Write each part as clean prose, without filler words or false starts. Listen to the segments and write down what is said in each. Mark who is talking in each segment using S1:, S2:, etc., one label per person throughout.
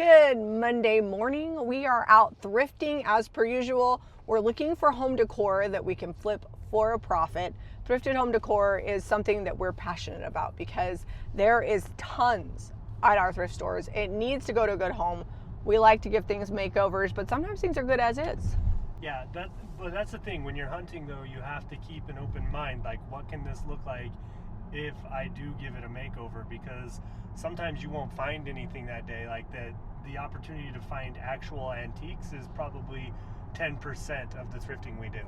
S1: Good Monday morning. We are out thrifting as per usual. We're looking for home decor that we can flip for a profit. Thrifted home decor is something that we're passionate about because there is tons at our thrift stores. It needs to go to a good home. We like to give things makeovers, but sometimes things are good as is.
S2: Yeah, but that's the thing. When you're hunting, though, you have to keep an open mind. Like, what can this look like if I do give it a makeover? Because sometimes you won't find anything that day. Like, the opportunity to find actual antiques is probably 10% of the thrifting we do.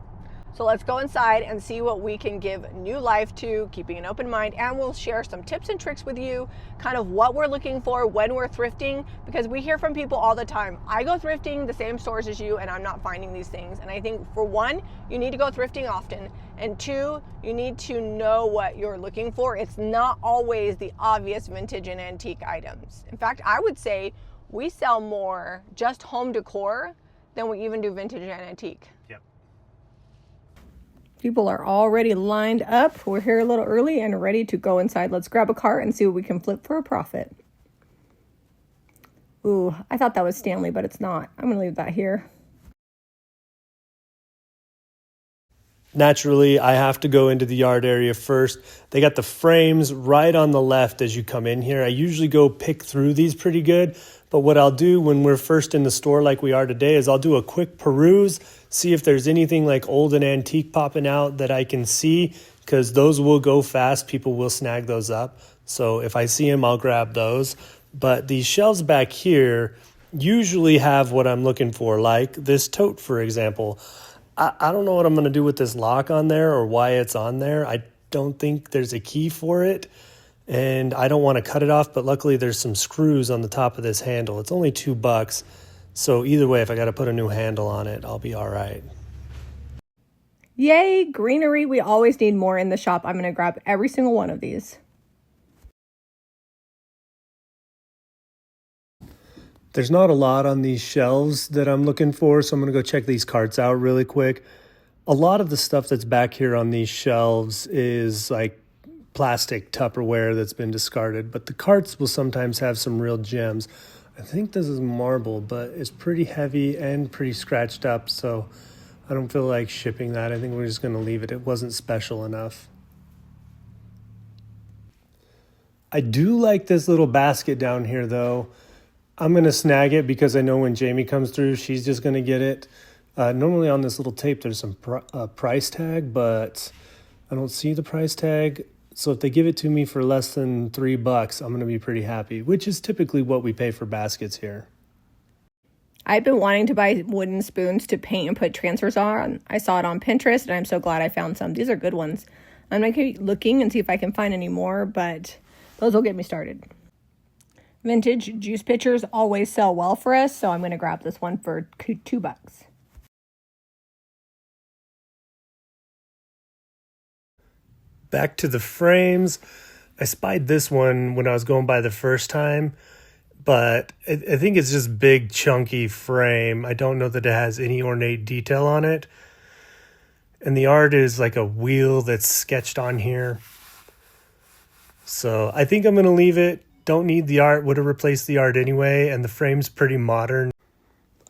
S1: So let's go inside and see what we can give new life to, keeping an open mind, and we'll share some tips and tricks with you, kind of what we're looking for when we're thrifting, because we hear from people all the time, I go thrifting the same stores as you and I'm not finding these things. And I think for one, you need to go thrifting often, and two, you need to know what you're looking for. It's not always the obvious vintage and antique items. In fact, I would say we sell more just home decor than we even do vintage and antique.
S2: Yep.
S1: People are already lined up. We're here a little early and ready to go inside. Let's grab a cart and see what we can flip for a profit. Ooh, I thought that was Stanley, but it's not. I'm going to leave that here.
S2: Naturally, I have to go into the yard area first. They got the frames right on the left as you come in here. I usually go pick through these pretty good, but what I'll do when we're first in the store like we are today is I'll do a quick peruse, see if there's anything like old and antique popping out that I can see, because those will go fast. People will snag those up. So if I see them, I'll grab those. But these shelves back here usually have what I'm looking for, like this tote, for example. I don't know what I'm going to do with this lock on there or why it's on there. I don't think there's a key for it, and I don't want to cut it off, but luckily there's some screws on the top of this handle. It's only $2, so either way, if I got to put a new handle on it, I'll be all right.
S1: Yay, greenery. We always need more in the shop. I'm going to grab every single one of these.
S2: There's not a lot on these shelves that I'm looking for, so I'm going to go check these carts out really quick. A lot of the stuff that's back here on these shelves is like plastic Tupperware that's been discarded, but the carts will sometimes have some real gems. I think this is marble, but it's pretty heavy and pretty scratched up, so I don't feel like shipping that. I think we're just going to leave it. It wasn't special enough. I do like this little basket down here, though. I'm going to snag it because I know when Jami comes through, she's just going to get it. Normally on this little tape, there's some price tag, but I don't see the price tag. So if they give it to me for less than $3, I'm going to be pretty happy, which is typically what we pay for baskets here.
S1: I've been wanting to buy wooden spoons to paint and put transfers on. I saw it on Pinterest, and I'm so glad I found some. These are good ones. I'm going to keep looking and see if I can find any more, but those will get me started. Vintage juice pitchers always sell well for us, so I'm going to grab this one for $2.
S2: Back to the frames. I spied this one when I was going by the first time, but I think it's just big, chunky frame. I don't know that it has any ornate detail on it. And the art is like a wheel that's sketched on here. So I think I'm going to leave it. Don't need the art, would have replaced the art anyway, and the frame's pretty modern.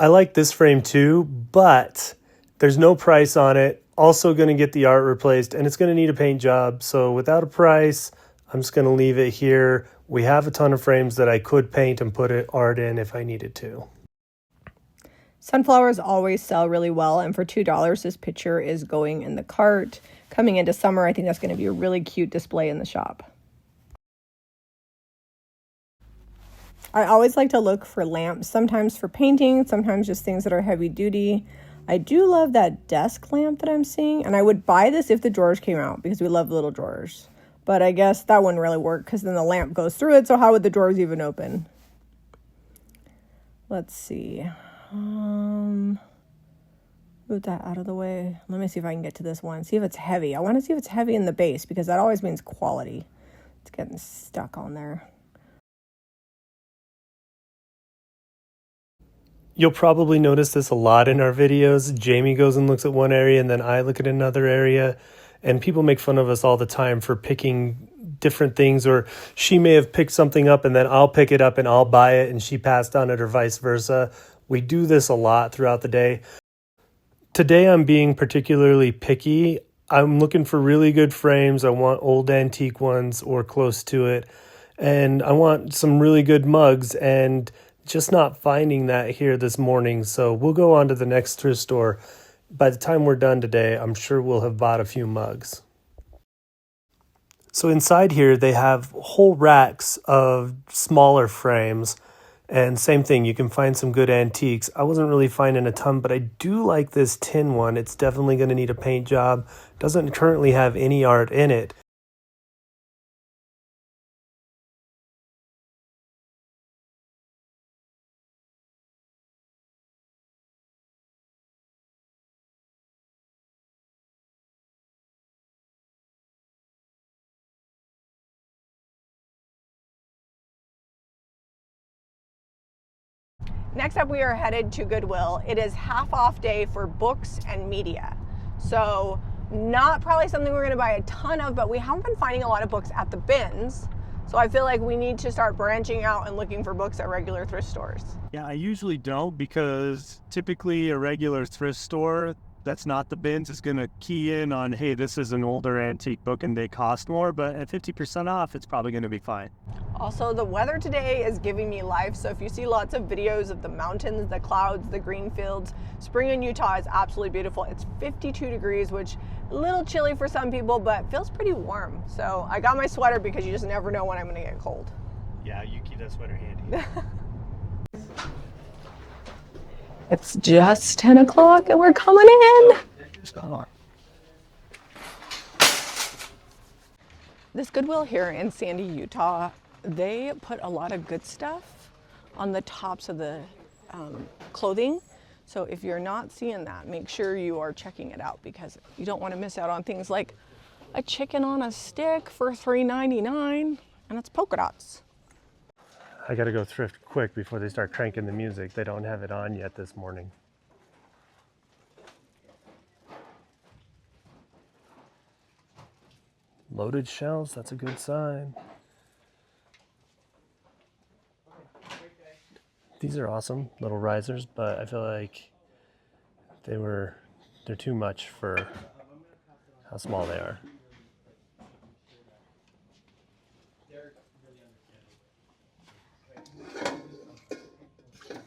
S2: I like this frame too, but there's no price on it. Also going to get the art replaced, and it's going to need a paint job. So without a price, I'm just going to leave it here. We have a ton of frames that I could paint and put art in if I needed to.
S1: Sunflowers always sell really well, and for $2, this picture is going in the cart. Coming into summer, I think that's going to be a really cute display in the shop. I always like to look for lamps, sometimes for painting, sometimes just things that are heavy duty. I do love that desk lamp that I'm seeing, and I would buy this if the drawers came out because we love little drawers. But I guess that wouldn't really work because then the lamp goes through it, so how would the drawers even open? Let's see. Move that out of the way. Let me see if I can get to this one. See if it's heavy. I want to see if it's heavy in the base because that always means quality. It's getting stuck on there.
S2: You'll probably notice this a lot in our videos. Jami goes and looks at one area and then I look at another area. And people make fun of us all the time for picking different things, or she may have picked something up and then I'll pick it up and I'll buy it and she passed on it, or vice versa. We do this a lot throughout the day. Today I'm being particularly picky. I'm looking for really good frames. I want old antique ones or close to it. And I want some really good mugs, and just not finding that here this morning. So we'll go on to the next thrift store. By the time we're done today, I'm sure we'll have bought a few mugs. So inside here, they have whole racks of smaller frames. And same thing, you can find some good antiques. I wasn't really finding a ton, but I do like this tin one. It's definitely going to need a paint job. Doesn't currently have any art in it.
S1: Next up, we are headed to Goodwill. It is half off day for books and media. So not probably something we're gonna buy a ton of, but we haven't been finding a lot of books at the bins. So I feel like we need to start branching out and looking for books at regular thrift stores.
S3: Yeah, I usually don't, because typically a regular thrift store that's not the bins is going to key in on, hey, this is an older antique book and they cost more, but at 50% off, it's probably going to be fine.
S1: Also, the weather today is giving me life. So if you see lots of videos of the mountains, the clouds, the green fields, spring in Utah is absolutely beautiful. It's 52 degrees, which a little chilly for some people, but feels pretty warm. So I got my sweater because you just never know when I'm going to get cold.
S3: Yeah, you keep that sweater handy.
S1: It's just 10 o'clock and we're coming in. This Goodwill here in Sandy, Utah, they put a lot of good stuff on the tops of the clothing. So if you're not seeing that, make sure you are checking it out, because you don't want to miss out on things like a chicken on a stick for $3.99, and it's polka dots.
S2: I gotta go thrift quick before they start cranking the music. They don't have it on yet this morning. Loaded shelves, that's a good sign. These are awesome, little risers, but I feel like they're too much for how small they are.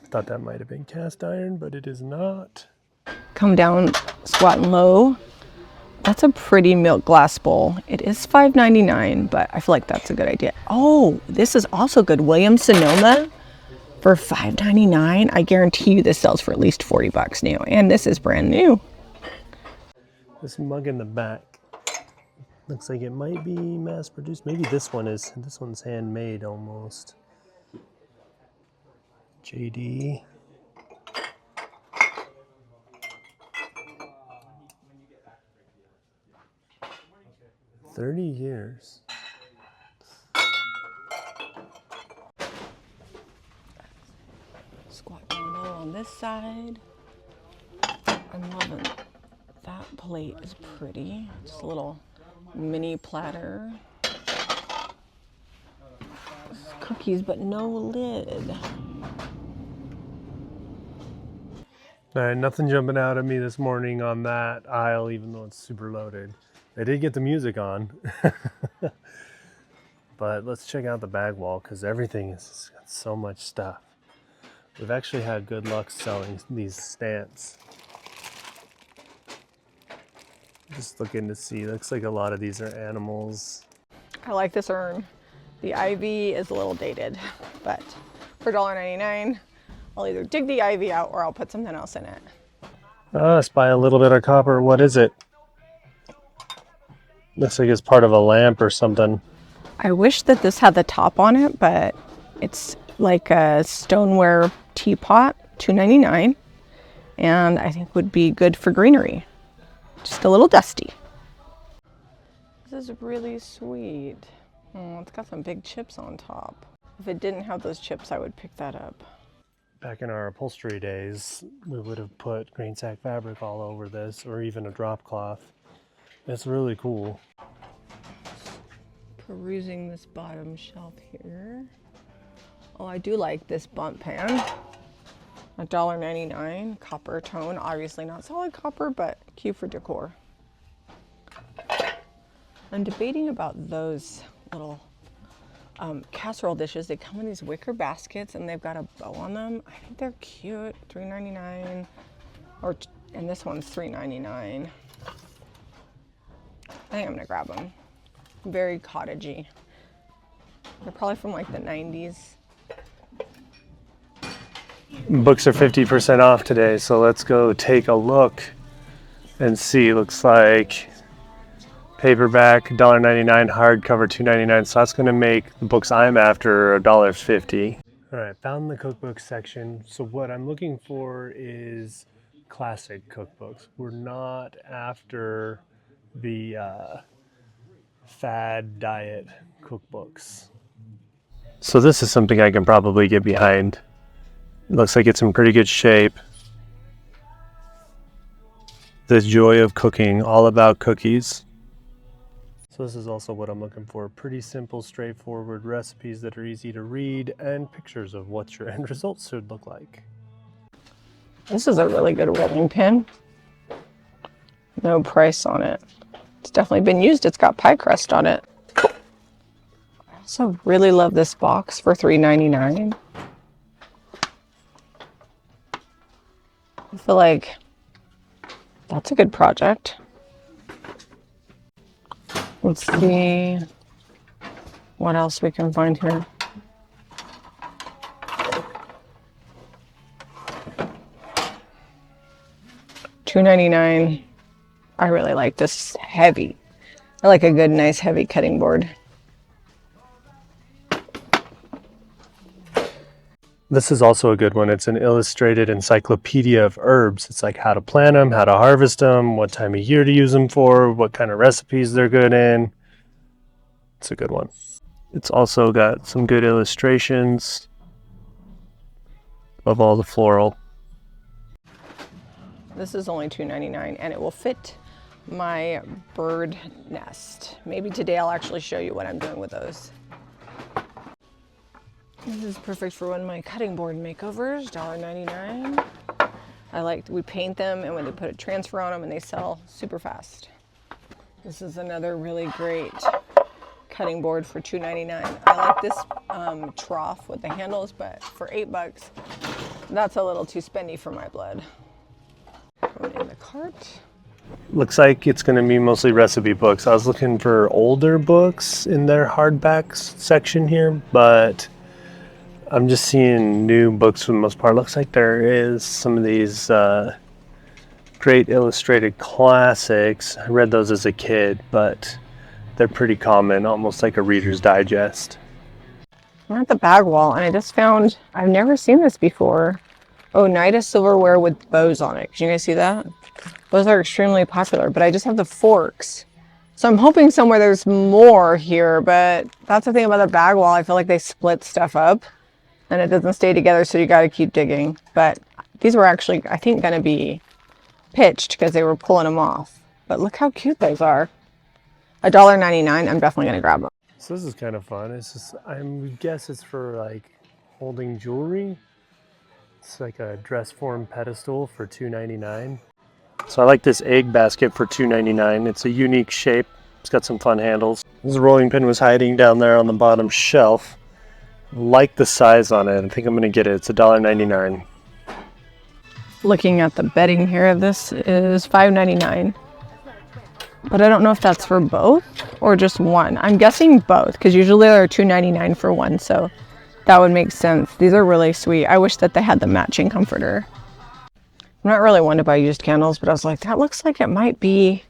S2: Thought that might have been cast iron, but it is not.
S1: Come down, squatting low. That's a pretty milk glass bowl. It is $5.99, but I feel like that's a good idea. Oh, this is also good. Williams Sonoma for $5.99. I guarantee you this sells for at least 40 bucks new, and this is brand new.
S2: This mug in the back looks like it might be mass produced. Maybe this one is. This one's handmade almost. JD. $30 years.
S1: Squat down low on this side. I'm loving that plate. Is pretty. Just a little mini platter. Cookies, but no lid.
S2: All right, nothing jumping out at me this morning on that aisle, even though it's super loaded. They did get the music on. But let's check out the bag wall, because everything has got so much stuff. We've actually had good luck selling these stamps. Just looking to see, looks like a lot of these are animals.
S1: I like this urn. The ivy is a little dated, but for $1.99, I'll either dig the ivy out or I'll put something else in it.
S2: Let's buy a little bit of copper. What is it? Looks like it's part of a lamp or something.
S1: I wish that this had the top on it, but it's like a stoneware teapot, $2.99, and I think would be good for greenery. Just a little dusty. This is really sweet. Oh, it's got some big chips on top. If it didn't have those chips, I would pick that up.
S2: Back in our upholstery days, we would have put green sack fabric all over this, or even a drop cloth. It's really cool.
S1: perusing this bottom shelf here. Oh, I do like this bump pan. $1.99, copper tone. Obviously not solid copper, but cute for decor. I'm debating about those little casserole dishes. They come in these wicker baskets and they've got a bow on them. I think they're cute. $3.99, and this one's $3.99. I think I'm gonna grab them. Very cottagey. They're probably from like the 90s.
S2: Books are 50% off today, so let's go take a look and see. Looks like paperback $1.99, hardcover $2.99, so that's going to make the books I'm after $1.50. All right, found the cookbook section. So what I'm looking for is classic cookbooks. We're not after the fad diet cookbooks. So this is something I can probably get behind. It looks like it's in pretty good shape. The Joy of Cooking, all about cookies. So this is also what I'm looking for. Pretty simple, straightforward recipes that are easy to read and pictures of what your end results should look like.
S1: This is a really good rolling pin. No price on it. It's definitely been used. It's got pie crust on it. I also really love this box for $3.99. I feel like that's a good project. Let's see what else we can find here. $2.99. I really like this heavy. I like a good, nice, heavy cutting board.
S2: This is also a good one. It's an illustrated encyclopedia of herbs. It's like how to plant them, how to harvest them, what time of year to use them for, what kind of recipes they're good in. It's a good one. It's also got some good illustrations of all the floral.
S1: This is only $2.99 and it will fit my bird nest. Maybe today I'll actually show you what I'm doing with those. This is perfect for one of my cutting board makeovers, $1.99. We paint them and when they put a transfer on them and they sell super fast. This is another really great cutting board for $2.99. I like this trough with the handles, but for $8, that's a little too spendy for my blood. Put it in the cart.
S2: Looks like it's going to be mostly recipe books. I was looking for older books in their hardbacks section here, but I'm just seeing new books for the most part. Looks like there is some of these great illustrated classics. I read those as a kid, but they're pretty common, almost like a Reader's Digest.
S1: I'm at the bag wall and I just found, I've never seen this before. Oneida silverware with bows on it. Can you guys see that? Those are extremely popular, but I just have the forks. So I'm hoping somewhere there's more here, but that's the thing about the bag wall. I feel like they split stuff up and it doesn't stay together, so you got to keep digging. But these were actually, I think, going to be pitched because they were pulling them off. But look how cute those are. $1.99, I'm definitely going to grab them.
S2: So this is kind of fun. It's just, I guess it's for like holding jewelry. It's like a dress form pedestal for $2.99. So I like this egg basket for $2.99. It's a unique shape. It's got some fun handles. This rolling pin was hiding down there on the bottom shelf. Like the size on it. I think I'm going to get it. It's $1.99.
S1: Looking at the bedding here, this is $5.99. But I don't know if that's for both or just one. I'm guessing both because usually they're $2.99 for one, so that would make sense. These are really sweet. I wish that they had the matching comforter. I'm not really one to buy used candles, but I was like, that looks like it might be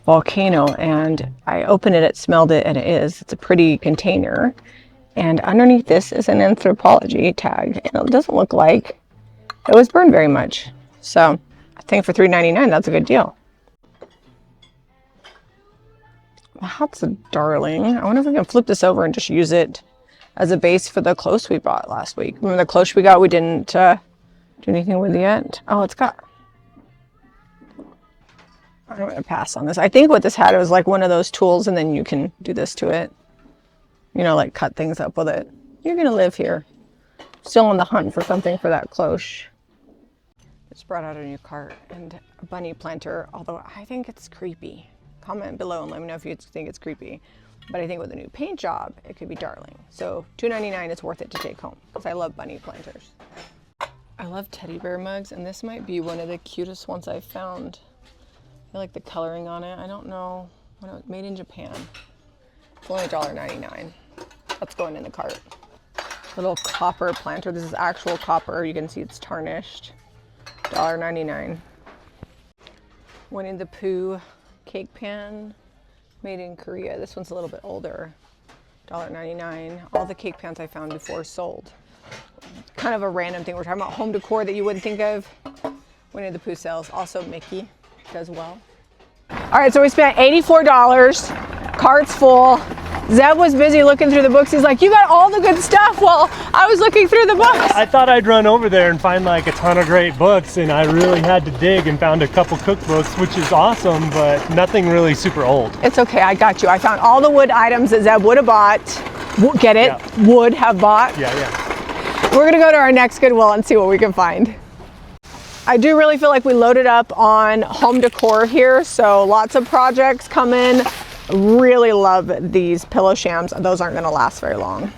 S1: volcano. And I opened it, smelled it, and it is. It's a pretty container. And underneath this is an Anthropologie tag. And it doesn't look like it was burned very much. So I think for $3.99, that's a good deal. That's a darling. I wonder if we can flip this over and just use it as a base for the cloche we bought last week. Remember the cloche we got we didn't do anything with yet? Oh, it's got... I'm going to pass on this. I think what this had was like one of those tools and then you can do this to it. you know, like cut things up with it. You're gonna live here. Still on the hunt for something for that cloche. Just brought out a new cart and a bunny planter, although I think it's creepy. Comment below and let me know if you think it's creepy. But I think with a new paint job, it could be darling. So $2.99 is worth it to take home because I love bunny planters. I love teddy bear mugs, and this might be one of the cutest ones I've found. I like the coloring on it. I don't know when it was made in Japan. It's only $1.99. That's going in the cart. Little copper planter. This is actual copper. You can see it's tarnished. $1.99. Winnie the Pooh cake pan, made in Korea. This one's a little bit older. $1.99. All the cake pans I found before sold. Kind of a random thing. We're talking about home decor that you wouldn't think of. Winnie the Pooh sells. Also Mickey does well. All right, so we spent $84. Cart's full. Zeb was busy looking through the books. He's like, you got all the good stuff while I was looking through the books.
S2: I thought I'd run over there and find like a ton of great books, and I really had to dig and found a couple cookbooks, which is awesome, but nothing really super old.
S1: It's okay, I got you. I found all the wood items that Zeb would have bought. Get it?
S2: Yeah.
S1: Would have bought.
S2: Yeah.
S1: We're gonna go to our next Goodwill and see what we can find. I do really feel like we loaded up on home decor here, so lots of projects coming. Really love these pillow shams. Those aren't gonna last very long.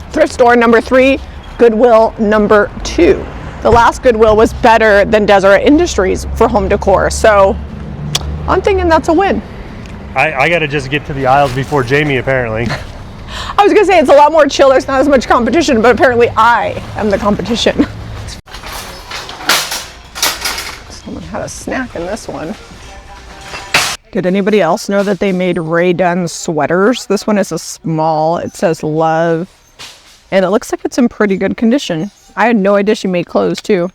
S1: Thrift store number 3, Goodwill number 2. The last Goodwill was better than Deseret Industries for home decor, so I'm thinking that's a win.
S2: I gotta just get to the aisles before Jami, apparently.
S1: I was gonna say it's a lot more chill, there's not as much competition, but apparently I am the competition. Someone had a snack in this one. Did anybody else know that they made Rae Dunn sweaters? This one is a small, it says love, and it looks like it's in pretty good condition. I had no idea she made clothes too.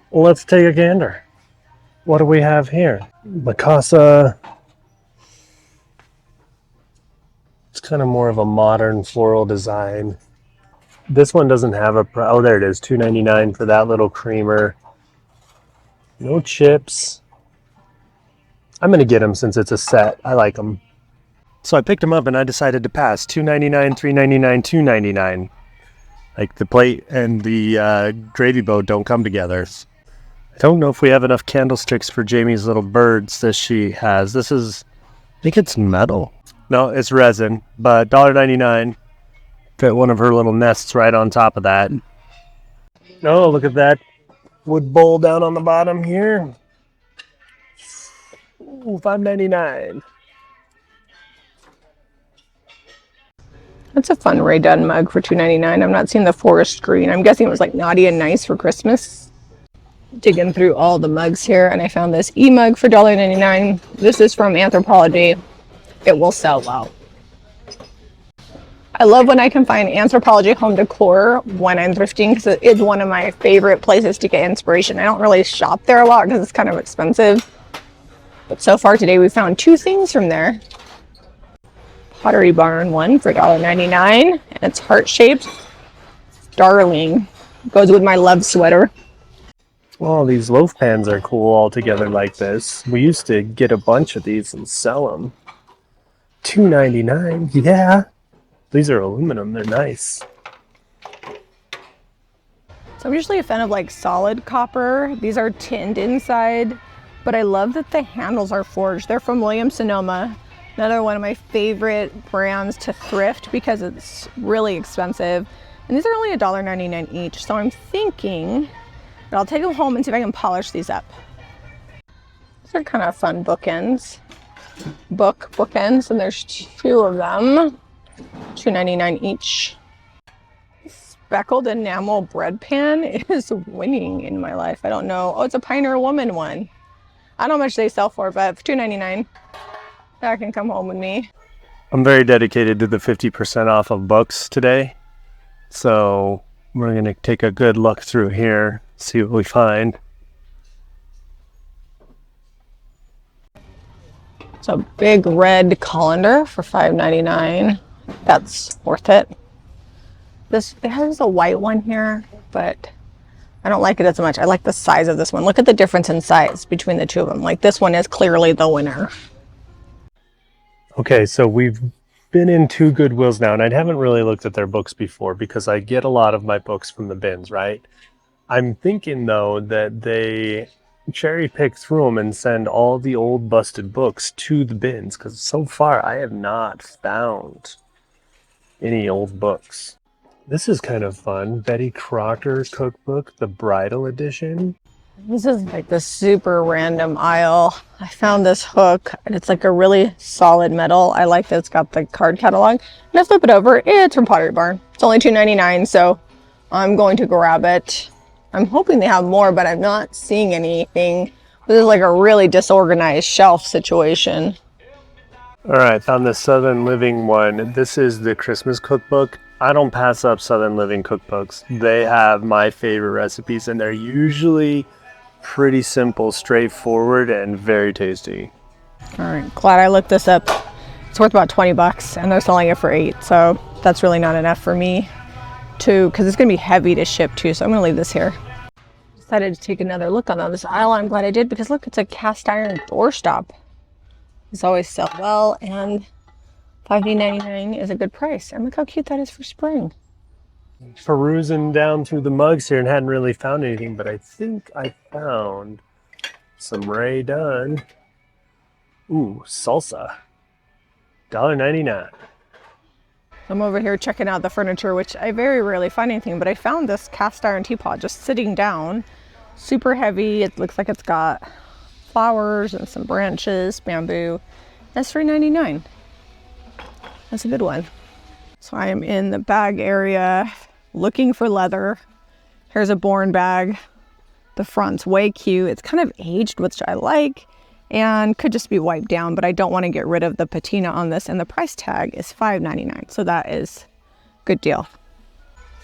S2: Well, let's take a gander. What do we have here? Mikasa. It's kind of more of a modern floral design. This one doesn't have a, oh there it is, $2.99 for that little creamer. No chips. I'm gonna get them since it's a set. I like them. So I picked them up and I decided to pass. $2.99, $3.99, $2.99. Like the plate and the gravy boat don't come together. I don't know if we have enough candlesticks for Jami's little birds that she has. This is, I think it's metal. No, it's resin, but $1.99. Fit one of her little nests right on top of that. Oh, look at that wood bowl down on the bottom here. Ooh, $5.99.
S1: That's a fun Rae Dunn mug for $2.99. I'm not seeing the forest green. I'm guessing it was like naughty and nice for Christmas. Digging through all the mugs here, and I found this e-mug for $1.99. This is from Anthropologie. It will sell well. I love when I can find Anthropologie home decor when I'm thrifting, because it is one of my favorite places to get inspiration. I don't really shop there a lot because it's kind of expensive. But so far today we found 2 things from there. Pottery Barn one for $1.99, and it's heart-shaped. Darling. Goes with my love sweater.
S2: Well, these loaf pans are cool all together like this. We used to get a bunch of these and sell them. $2.99, yeah. These are aluminum, they're nice.
S1: So I'm usually a fan of like solid copper. These are tinned inside, but I love that the handles are forged. They're from Williams-Sonoma, another one of my favorite brands to thrift because it's really expensive. And these are only $1.99 each, so I'm thinking that I'll take them home and see if I can polish these up. These are kind of fun bookends. Bookends, and there's 2 of them. $2.99 each. Speckled enamel bread pan is winning in my life. I don't know. Oh, it's a Pioneer Woman one. I don't know how much they sell for, but for $2.99, that can come home with me.
S2: I'm very dedicated to the 50% off of books today. So we're going to take a good look through here, see what we find.
S1: It's a big red colander for $5.99. That's worth it. There's a white one here, but I don't like it as much. I like the size of this one. Look at the difference in size between the 2 of them. Like this one is clearly the winner.
S2: Okay, so we've been in 2 Goodwills now, and I haven't really looked at their books before because I get a lot of my books from the bins, right? I'm thinking though that they cherry pick through them and send all the old busted books to the bins, because so far I have not found any old books. This is kind of fun. Betty Crocker cookbook, the bridal edition.
S1: This is like the super random aisle. I found this hook and it's like a really solid metal. I like that it's got the card catalog. And I flip it over, it's from Pottery Barn. It's only $2.99, so I'm going to grab it. I'm hoping they have more, but I'm not seeing anything. This is like a really disorganized shelf situation.
S2: All right, found the Southern Living one. This is the Christmas cookbook. I don't pass up Southern Living cookbooks. They have my favorite recipes, and they're usually pretty simple, straightforward, and very tasty.
S1: All right, glad I looked this up. It's worth about 20 bucks and they're selling it for $8. So that's really not enough for me because it's gonna be heavy to ship too. So I'm gonna leave this here. Decided to take another look on this aisle. I'm glad I did because look, it's a cast iron doorstop. These always sell well, and $5.99 is a good price. And look how cute that is for spring.
S2: Perusing down through the mugs here and hadn't really found anything, but I think I found some Ray Dunn. Ooh, salsa. $1.99.
S1: I'm over here checking out the furniture, which I very rarely find anything, but I found this cast iron teapot just sitting down. Super heavy. It looks like it's got flowers and some branches, bamboo. That's $3.99. That's a good one. So I am in the bag area looking for leather. Here's a Bourne bag. The front's way cute. It's kind of aged, which I like, and could just be wiped down, but I don't want to get rid of the patina on this, and the price tag is $5.99, so that is a good deal.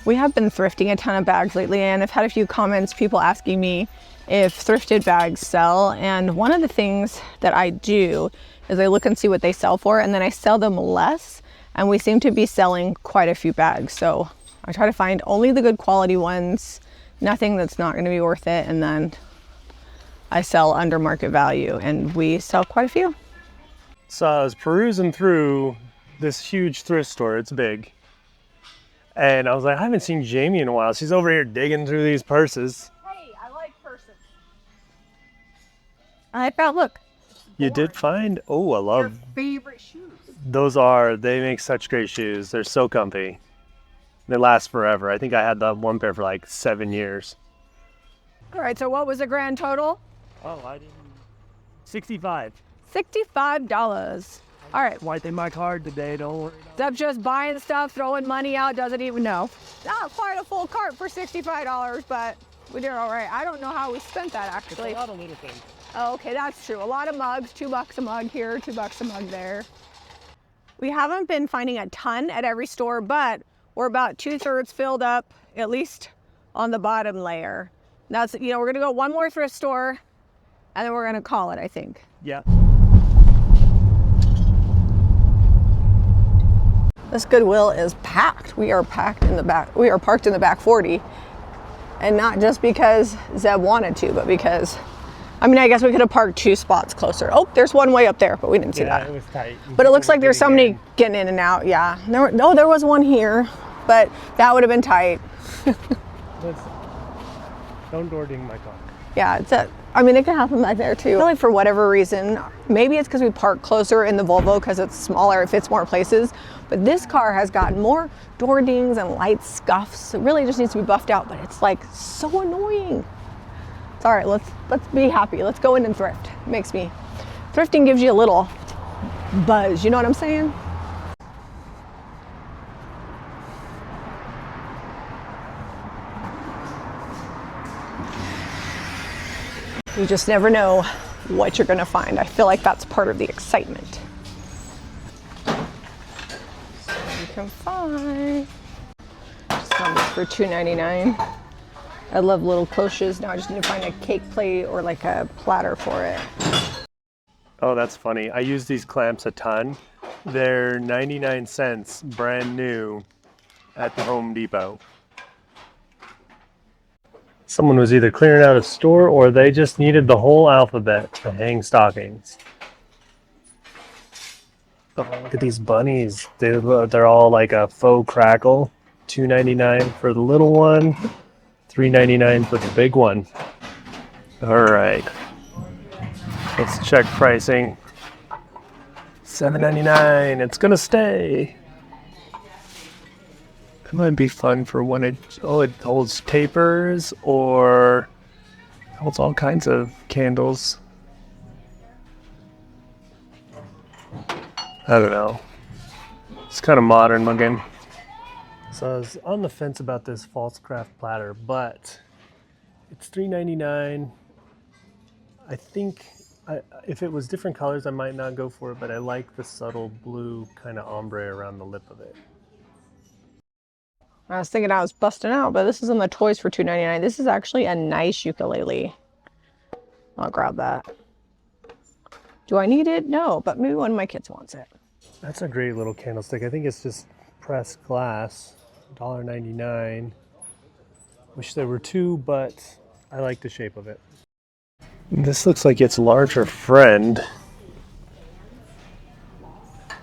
S1: We have been thrifting a ton of bags lately, and I've had a few comments, people asking me if thrifted bags sell, and one of the things that I do is I look and see what they sell for, and then I sell them less, and we seem to be selling quite a few bags, so I try to find only the good quality ones, nothing that's not going to be worth it, and then I sell under market value, and we sell quite a few.
S2: So I was perusing through this huge thrift store. It's big. And I was like, I haven't seen Jami in a while. She's over here digging through these purses.
S1: Hey, I like purses. I found, look.
S2: You did find, oh, I love
S1: Your favorite shoes.
S2: they make such great shoes. They're so comfy. They last forever. I think I had that one pair for like 7 years.
S1: All right, so what was the grand total?
S3: Oh, I didn't. 65.
S1: $65. All right.
S3: Wiping my card today, don't worry.
S1: Zeb just buying stuff, throwing money out, doesn't even know. Not quite a full cart for $65, but we did all right. I don't know how we spent that actually.
S3: It's a lot of little things.
S1: Oh, okay, that's true. A lot of mugs, $2 a mug here, $2 a mug there. We haven't been finding a ton at every store, but we're about 2/3 filled up, at least on the bottom layer. That's, we're gonna go one more thrift store and then we're gonna call it, I think.
S3: Yeah.
S1: This Goodwill is packed. We are packed in the back. We are parked in the back 40. And not just because Zeb wanted to, but because, I guess we could have parked 2 spots closer. Oh, there's one way up there, but we didn't see that.
S2: It was tight.
S1: But it looks like there's somebody getting in and out. Yeah. There was one here, but that would have been tight.
S2: Don't door ding my car.
S1: Yeah, it can happen back there too. I feel like for whatever reason, maybe it's because we park closer in the Volvo because it's smaller, it fits more places. But this car has gotten more door dings and light scuffs. It really just needs to be buffed out, but it's like so annoying. It's all right, let's be happy. Let's go in and thrift. Thrifting gives you a little buzz, you know what I'm saying? You just never know what you're gonna find. I feel like that's part of the excitement. So you can find, just found this for $2.99. I love little cloches. Now I just need to find a cake plate or like a platter for it.
S2: Oh, that's funny. I use these clamps a ton. They're 99 cents brand new at the Home Depot. Someone was either clearing out a store or they just needed the whole alphabet to hang stockings. Oh, look at these bunnies. They're all like a faux crackle. $2.99 for the little one, $3.99 for the big one. All right. Let's check pricing. $7.99. It's gonna stay. It might be fun for when it holds tapers or holds all kinds of candles. I don't know. It's kind of modern looking. So I was on the fence about this false craft platter, but it's $3.99. I think if it was different colors, I might not go for it, but I like the subtle blue kind of ombre around the lip of it.
S1: I was thinking I was busting out, but this is on the toys for $2.99. This is actually a nice ukulele. I'll grab that. Do I need it? No, but maybe one of my kids wants it.
S2: That's a great little candlestick. I think it's just pressed glass, $1.99. Wish there were two, but I like the shape of it. This looks like its larger friend.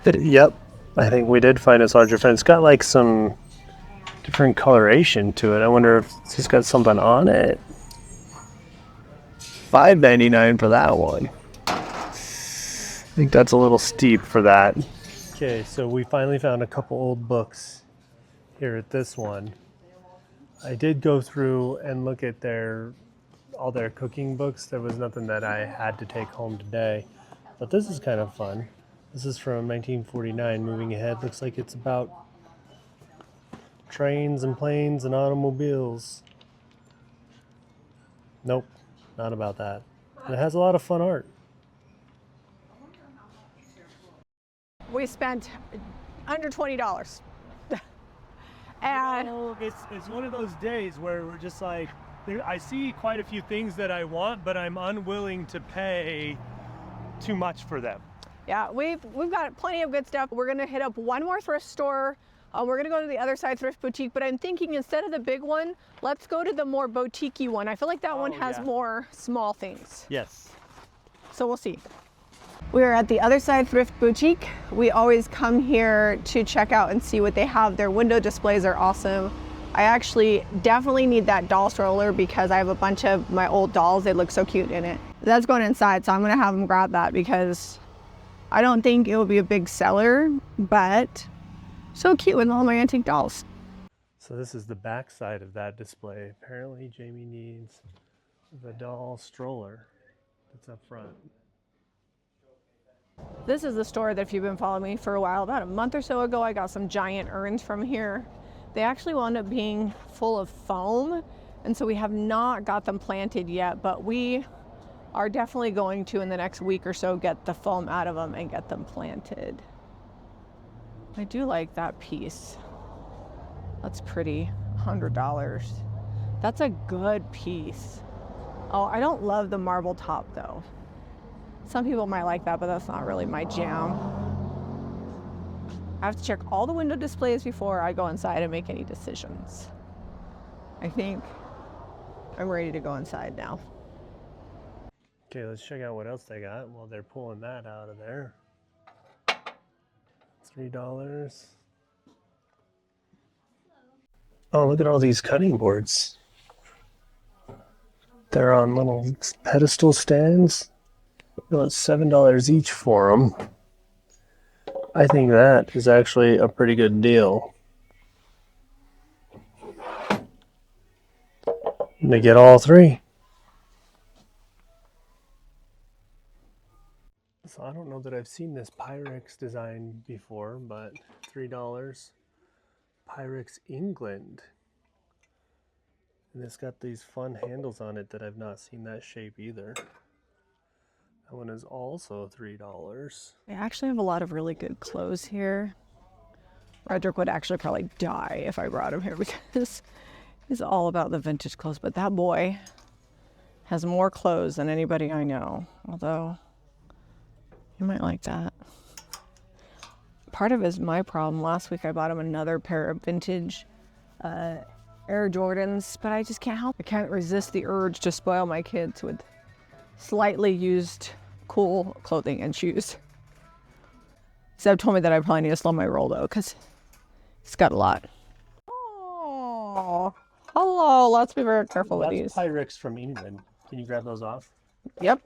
S2: Yep, I think we did find its larger friend. It's got like some different coloration to it. I wonder if it's got something on it. $5.99 for that one. I think that's a little steep for that. Okay, so we finally found a couple old books here at this one. I did go through and look at all their cooking books. There was nothing that I had to take home today, but this is kind of fun. This is from 1949, Moving Ahead. Looks like it's about trains and planes and automobiles. Nope, not about that. And it has a lot of fun art.
S1: We spent under $20. And
S2: It's one of those days where we're just like, I see quite a few things that I want, but I'm unwilling to pay too much for them.
S1: yeah, we've got plenty of good stuff. We're gonna hit up one more thrift store. We're gonna go to the other side thrift boutique, but I'm thinking instead of the big one, let's go to the more boutique-y one. I feel like that one has more small things.
S2: Yes.
S1: So we'll see. We are at the other side thrift boutique. We always come here to check out and see what they have. Their window displays are awesome. I actually definitely need that doll stroller because I have a bunch of my old dolls. They look so cute in it. That's going inside, so I'm gonna have them grab that because I don't think it will be a big seller, but so cute with all my antique dolls.
S2: So this is the back side of that display. Apparently Jami needs the doll stroller that's up front.
S1: This is the store that if you've been following me for a while, about a month or so ago, I got some giant urns from here. They actually wound up being full of foam, and so we have not got them planted yet, but we are definitely going to, in the next week or so, get the foam out of them and get them planted. I do like that piece. That's pretty, $100. That's a good piece. Oh, I don't love the marble top though. Some people might like that, but that's not really my jam. I have to check all the window displays before I go inside and make any decisions. I think I'm ready to go inside now.
S2: Okay, let's check out what else they got while they're pulling that out of there. $3. Oh, look at all these cutting boards. They're on little pedestal stands. Well, it's $7 each for them. I think that is actually a pretty good deal. And they get all three. So I don't know that I've seen this Pyrex design before, but $3. Pyrex England. And it's got these fun handles on it that I've not seen that shape either. That one is also $3.
S1: They actually have a lot of really good clothes here. Roderick would actually probably die if I brought him here because he's all about the vintage clothes, but that boy has more clothes than anybody I know, although you might like that. Part of it is my problem. Last week I bought him another pair of vintage Air Jordans, but I just can't help. I can't resist the urge to spoil my kids with slightly used cool clothing and shoes. Zeb told me that I probably need to slow my roll though, because it's got a lot. Oh, hello. Let's be very careful with these.
S2: Pyrex from England. Can you grab those off?
S1: Yep.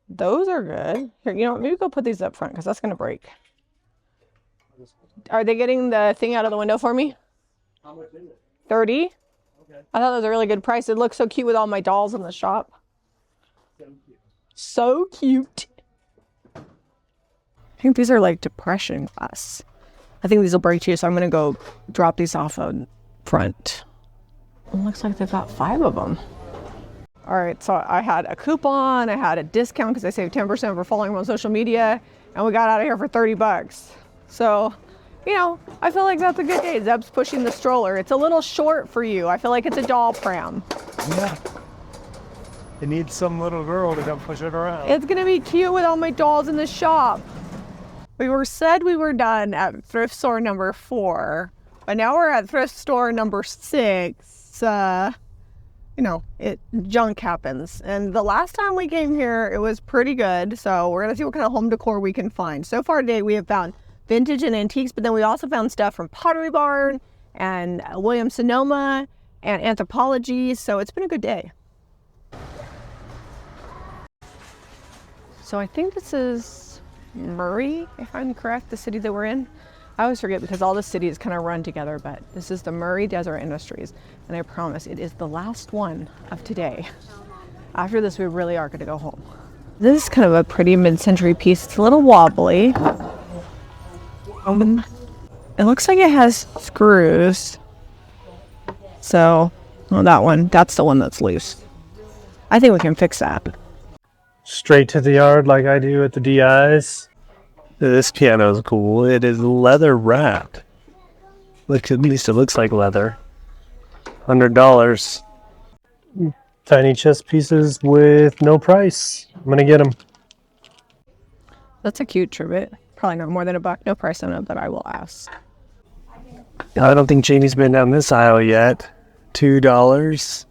S1: Those are good. Here, you know, maybe go put these up front because that's gonna break. Are they getting the thing out of the window for me?
S2: How much is it?
S1: 30.
S2: Okay.
S1: I thought that was a really good price. It looks so cute with all my dolls in the shop.
S2: So cute.
S1: So cute. I think these are like depression glass. I think these will break too, so I'm gonna go drop these off on front. It looks like they've got 5 of them. All right, so I had a coupon, I had a discount because I saved 10% for following them on social media, and we got out of here for 30 bucks. So, you know, I feel like that's a good day. Zeb's pushing the stroller. It's a little short for you. I feel like it's a doll pram.
S3: Yeah. It needs some little girl to come push it around.
S1: It's gonna be cute with all my dolls in the shop. We said we were done at thrift store number 4, but now we're at thrift store number 6. You know, junk happens. And the last time we came here, it was pretty good. So we're gonna see what kind of home decor we can find. So far today, we have found vintage and antiques, but then we also found stuff from Pottery Barn and Williams-Sonoma and Anthropologie. So it's been a good day. So I think this is Murray, if I'm correct, the city that we're in. I always forget because all the cities kind of run together, but this is the Murray Desert Industries. And I promise it is the last one of today. After this, we really are going to go home. This is kind of a pretty mid-century piece. It's a little wobbly. It looks like it has screws. So, well, that's the one that's loose. I think we can fix that.
S2: Straight to the yard like I do at the DIs.
S3: This piano is cool. It is leather wrapped. Look, at least it looks like leather. $100.
S2: Tiny chess pieces with no price. I'm gonna get them.
S1: That's a cute trivet. Probably not more than $1. No price on it, but I will ask.
S3: I don't think Jamie's been down this aisle yet. $2.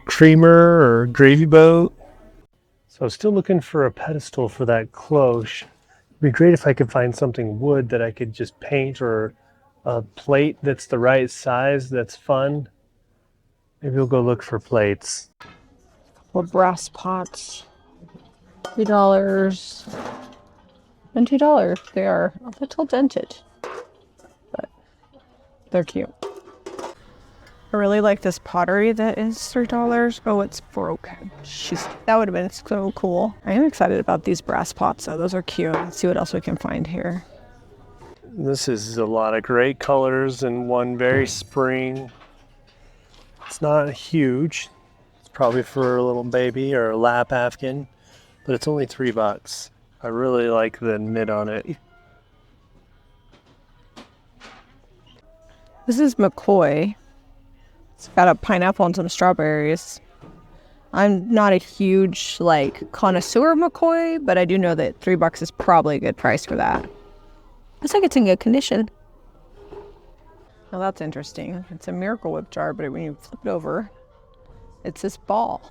S3: Creamer or gravy boat.
S2: So I was still looking for a pedestal for that cloche. It'd be great if I could find something wood that I could just paint, or a plate that's the right size that's fun. Maybe we'll go look for plates.
S1: Or brass pots. $2 and $2. They are a little dented, but they're cute. I really like this pottery that is $3. Oh, it's broken. That would have been so cool. I am excited about these brass pots, though. Those are cute. Let's see what else we can find here.
S2: This is a lot of great colors and one very spring. It's not huge. It's probably for a little baby or a lap Afghan, but it's only $3. I really like the knit on it.
S1: This is McCoy. It's got a pineapple and some strawberries. I'm not a huge connoisseur of McCoy, but I do know that $3 is probably a good price for that. Looks like it's in good condition. Now that's interesting. It's a Miracle Whip jar, but when you flip it over, it's this ball.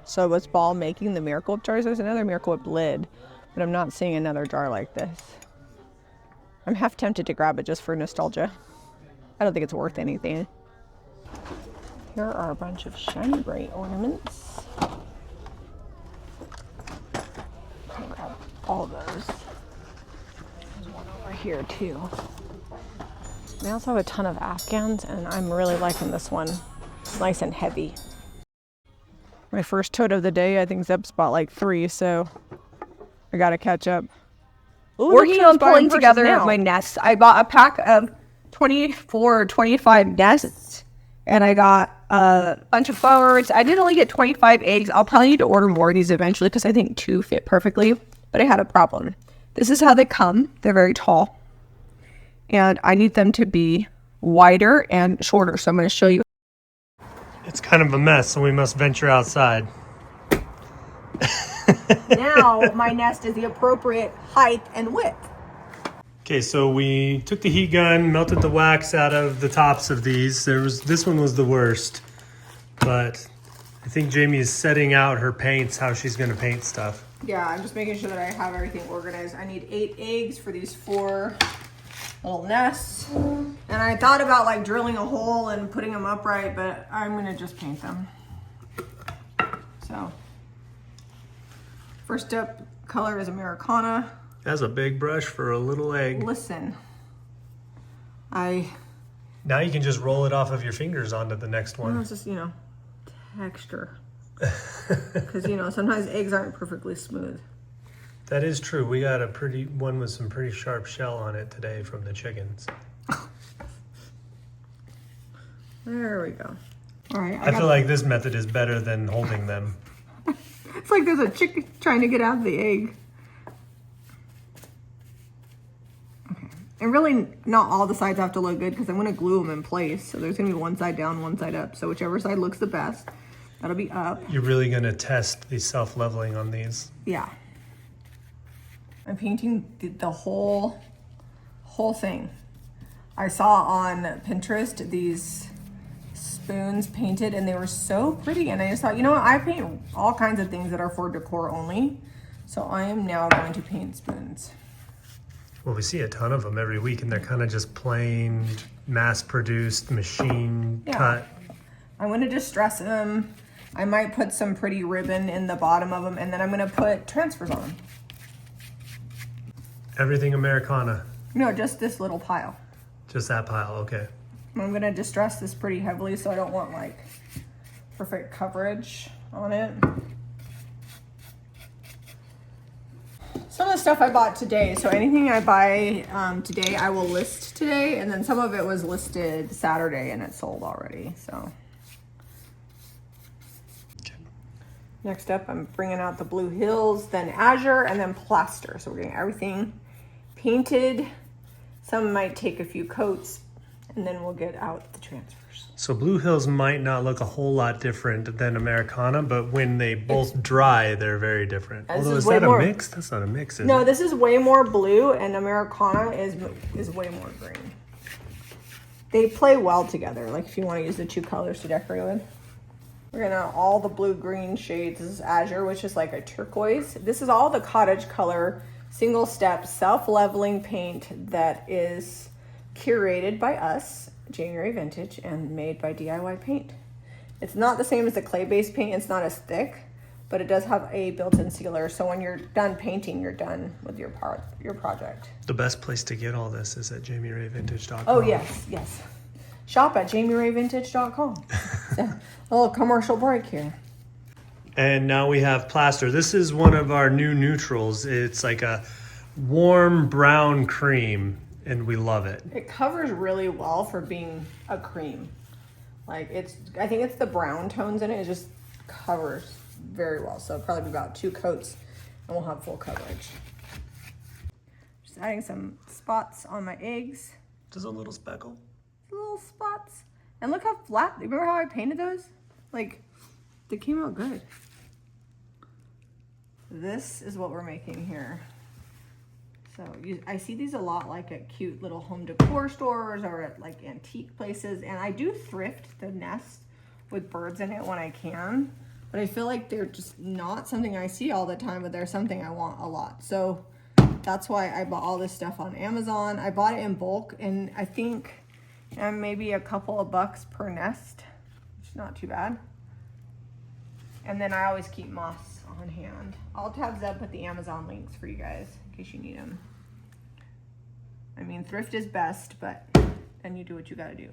S1: So was Ball making the Miracle Whip jars? There's another Miracle Whip lid, but I'm not seeing another jar like this. I'm half tempted to grab it just for nostalgia. I don't think it's worth anything. Here are a bunch of shiny bright ornaments. I'll grab all those. There's one over here too. They also have a ton of Afghans, and I'm really liking this one. It's nice and heavy. My first tote of the day, I think Zeb's bought like 3, so I gotta catch up. Ooh,
S4: working on pulling together my nests. I bought a pack of 24 or 25 nests, and I got a bunch of birds. I did only get 25 eggs. I'll probably need to order more of these eventually because I think 2 fit perfectly, but I had a problem. This is how they come. They're very tall, and I need them to be wider and shorter, so I'm going to show you.
S2: It's kind of a mess, so we must venture outside.
S1: Now my nest is the appropriate height and width.
S2: Okay, so we took the heat gun, melted the wax out of the tops of these. This one was the worst, but I think Jamie is setting out her paints, how she's going to paint stuff.
S1: Yeah, I'm just making sure that I have everything organized. I need 8 eggs for these 4 little nests. And I thought about like drilling a hole and putting them upright, but I'm gonna just paint them. So, first up color is Americana.
S2: That's a big brush for a little egg.
S1: Listen,
S2: Now you can just roll it off of your fingers onto the next one.
S1: it's just, texture. Because, sometimes eggs aren't perfectly smooth.
S2: That is true. We got a pretty one with some pretty sharp shell on it today from the chickens.
S1: There we go. All right.
S2: I feel like this method is better than holding them.
S1: It's like there's a chicken trying to get out of the egg. Okay. And really, not all the sides have to look good because I'm going to glue them in place. So there's going to be one side down, one side up. So whichever side looks the best, that'll be up.
S2: You're really going to test the self-leveling on these.
S1: Yeah. I'm painting the whole thing. I saw on Pinterest these spoons painted and they were so pretty, and I just thought, I paint all kinds of things that are for decor only, so I am now going to paint spoons.
S2: Well, we see a ton of them every week, and they're kind of just plain mass-produced, machine cut.
S1: I'm going to distress them. I might put some pretty ribbon in the bottom of them, and then I'm going to put transfers on them.
S2: Everything Americana.
S1: No, just this little pile.
S2: Just that pile, okay.
S1: I'm going to distress this pretty heavily, so I don't want like perfect coverage on it. Some of the stuff I bought today, so anything I buy today, I will list today, and then some of it was listed Saturday and it sold already, so.
S2: Okay.
S1: Next up, I'm bringing out the Blue Hills, then Azure, and then plaster. So we're getting everything painted. Some might take a few coats, and then we'll get out the transfers.
S2: So Blue Hills might not look a whole lot different than Americana, but when they both dry, they're very different. Although, is that a mix? That's not a mix, is it?
S1: No, this is way more blue, and Americana is way more green. They play well together, like if you want to use the 2 colors to decorate with. We're gonna all the blue-green shades. This is Azure, which is like a turquoise. This is all the cottage color, single step, self-leveling paint that is curated by us, January Vintage, and made by DIY Paint. It's not the same as the clay-based paint. It's not as thick, but it does have a built-in sealer. So when you're done painting, you're done with your project.
S2: The best place to get all this is at JamiRayVintage.com.
S1: Oh, yes. Shop at JamiRayVintage.com. A little commercial break here.
S2: And now we have plaster. This is one of our new neutrals. It's like a warm brown cream, and we love it.
S1: It covers really well for being a cream. Like I think it's the brown tones in it. It just covers very well. So it'll probably be about 2 coats and we'll have full coverage. Just adding some spots on my eggs.
S2: Just a little speckle.
S1: Little spots. And look how flat, remember how I painted those? Like, they came out good. This is what we're making here. So I see these a lot like at cute little home decor stores or at like antique places. And I do thrift the nest with birds in it when I can. But I feel like they're just not something I see all the time, but they're something I want a lot. So that's why I bought all this stuff on Amazon. I bought it in bulk, and I think maybe a couple of bucks per nest, which is not too bad. And then I always keep moss on hand. I'll have Zeb put the Amazon links for you guys in case you need them. I mean, thrift is best, but then you do what you gotta do.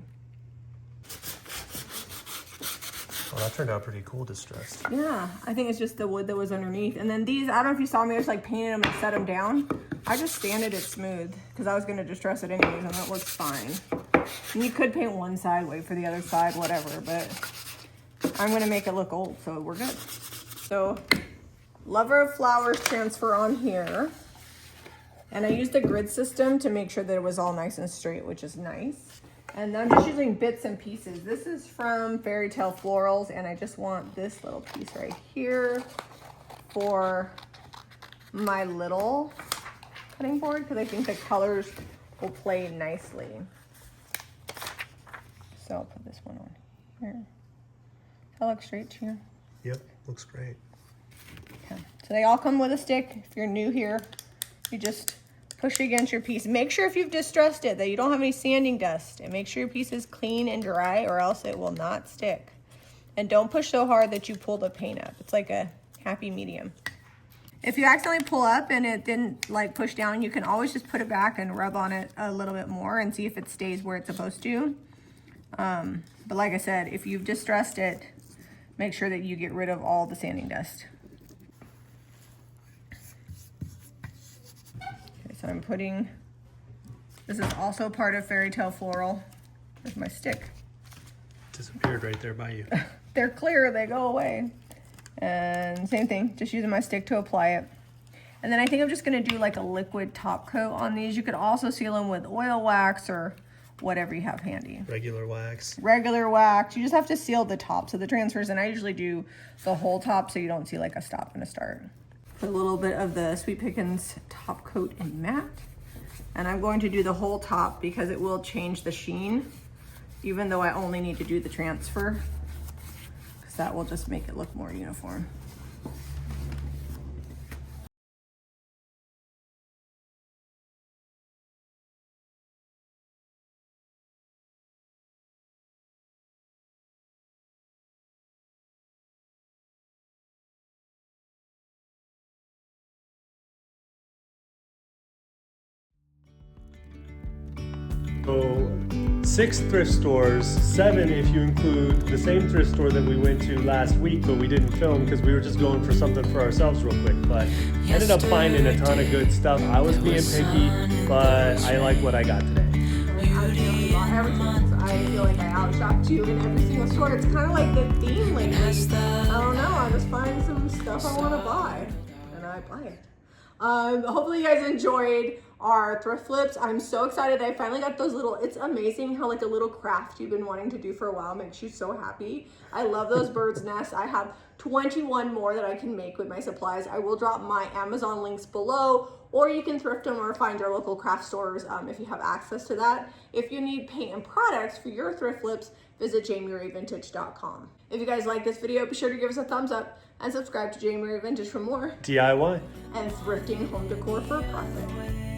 S2: Well, that turned out pretty cool distressed.
S1: Yeah, I think it's just the wood that was underneath. And then these, I don't know if you saw me, I just like painted them and set them down. I just sanded it smooth because I was gonna distress it anyways, and that looks fine. And you could paint one side, wait for the other side, whatever, but I'm gonna make it look old, so we're good. So, Lover of Flowers transfer on here. And I used the grid system to make sure that it was all nice and straight, which is nice. And I'm just using bits and pieces. This is from Fairy Tale Florals, and I just want this little piece right here for my little cutting board because I think the colors will play nicely. So I'll put this one on here. Does that look straight to you?
S2: Yep, looks great.
S1: Okay, So they all come with a stick. If you're new here, you just push against your piece. Make sure if you've distressed it that you don't have any sanding dust, and make sure your piece is clean and dry, or else it will not stick. And don't push so hard that you pull the paint up. It's like a happy medium. If you accidentally pull up and it didn't like push down, you can always just put it back and rub on it a little bit more and see if it stays where it's supposed to. But like I said, if you've distressed it, make sure that you get rid of all the sanding dust. Okay, so I'm putting, this is also part of Fairy Tale Floral. There's my stick.
S2: Disappeared right there by you.
S1: They're clear, they go away. And same thing, just using my stick to apply it. And then I think I'm just gonna do like a liquid top coat on these. You could also seal them with oil wax or whatever you have handy.
S2: Regular wax.
S1: Regular wax. You just have to seal the tops of the transfers, and I usually do the whole top so you don't see like a stop and a start. Put a little bit of the Sweet Pickins top coat in matte. And I'm going to do the whole top because it will change the sheen, even though I only need to do the transfer. That will just make it look more uniform.
S2: So 6 thrift stores, 7 if you include the same thrift store that we went to last week, but we didn't film because we were just going for something for ourselves real quick. But ended up finding a ton of good stuff. I was being picky, but I like what I got today.
S1: I feel like I outshopped you in every single store. It's kind of like the theme lately. I don't know. I just find some stuff I want to buy, and I buy it. Hopefully you guys enjoyed our thrift flips. I'm so excited. I finally got those little, it's amazing how like a little craft you've been wanting to do for a while makes you so happy. I love those bird's nests. I have 21 more that I can make with my supplies. I will drop my Amazon links below, or you can thrift them or find your local craft stores if you have access to that. If you need paint and products for your thrift flips, visit JamiRayVintage.com. If you guys like this video, be sure to give us a thumbs up and subscribe to Jami Ray Vintage for more
S2: DIY
S1: and thrifting home decor for profit.